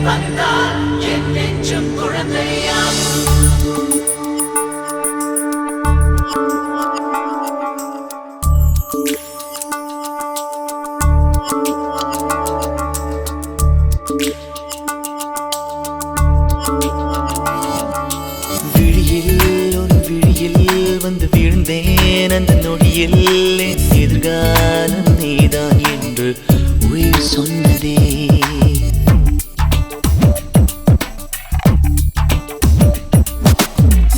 வந்தால் என் நெஞ்சும் குழந்தையாகும். வந்து வீழ்ந்தேன் அந்த நொடியில் என் எதிர்காலம் நீதான் என்று உயிர் சொன்னதே.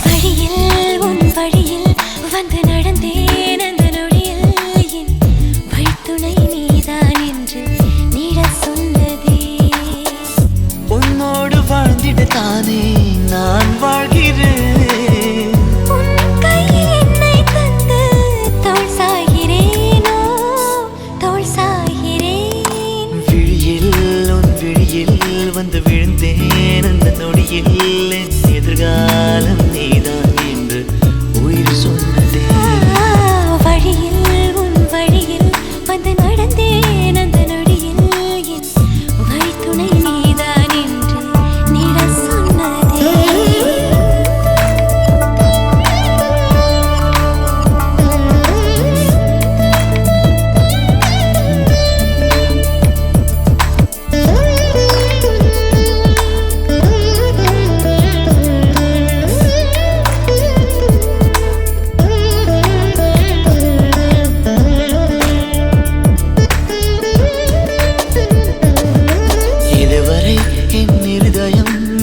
வழியில் உன் வழியில் வந்து நடந்தேன் அந்த நொடியில் என் வழித்துணை நீதான் என்று நீடச் சொன்னதே. உன்னோடு வாழ்ந்திட தானே நான் வாழ்கிறேன். வந்து விழுந்தேன் அந்த நொடியில் என் எதிர்காலம் நீதான் என்று உயிர் சொன்னதே. வழியில் உன் வழியில் வந்து நடந்தேன் அந்த நொடியில் என் வழித்துணை நீதான் என்று நீடச் சொன்னதே.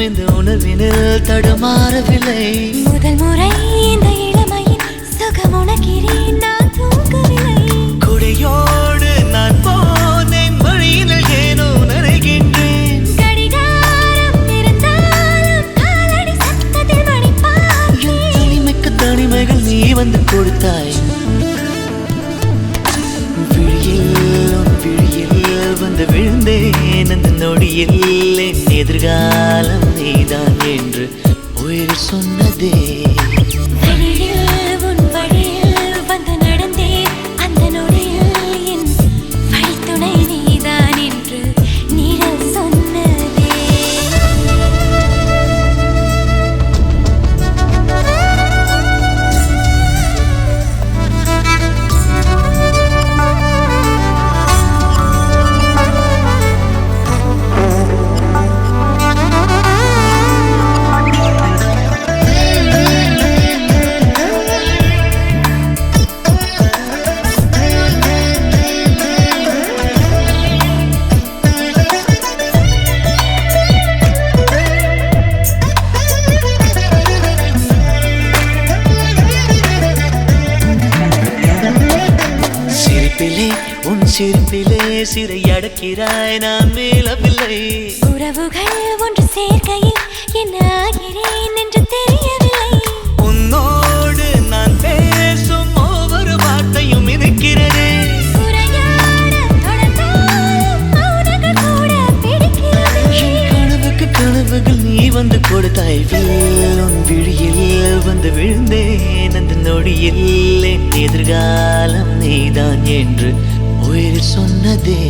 இந்த உணர்வினில் தடுமாறவில்லை. முதல் முறை இந்த இளமையின் சுகம் உணக்கிறேன் நான் தூங்கவில்லை. கொடையோடு நான் போனேன் வழியினில் ஏனோ நனைகின்றேன். கடிகாரம் இருந்தாலும் காலடி சத்தத்தில் மணி பார்த்தேன். தனிமைக்கு தனிமைகள் நீ வந்து கொடுத்தாய். விழியில் வந்து விழுந்தேன் அந்த நொடியில் என் எதிர்காலம் நீதான் என்று உயிர் சொன்னதே. வழியில் உன் வழியில் வந்து நடந்தேன் அந்த நொடியில் என் வழித்துணை நீதான் என்று நீடச் சொன்னதே. உன் சிரிப்பிலே சிறை அடக்கிறாய் நான் மேலவில்லை. உறவுகள் ஒன்று சேர்க்கையில் என்ன ஆகிறேன் என்று தெரியவில்லை. உன்னோடு நான் பேசும் ஒவ்வொரு வார்த்தையும் இருக்கிறதே. கனவுக்கு கனவுகள் நீ வந்து கொடுத்தாய். உன் விழியில் வந்து விழுந்தேன் அந்த நொடியில் என் எதிர்காலம் நீதான் என்று உயிர் சொன்னதே.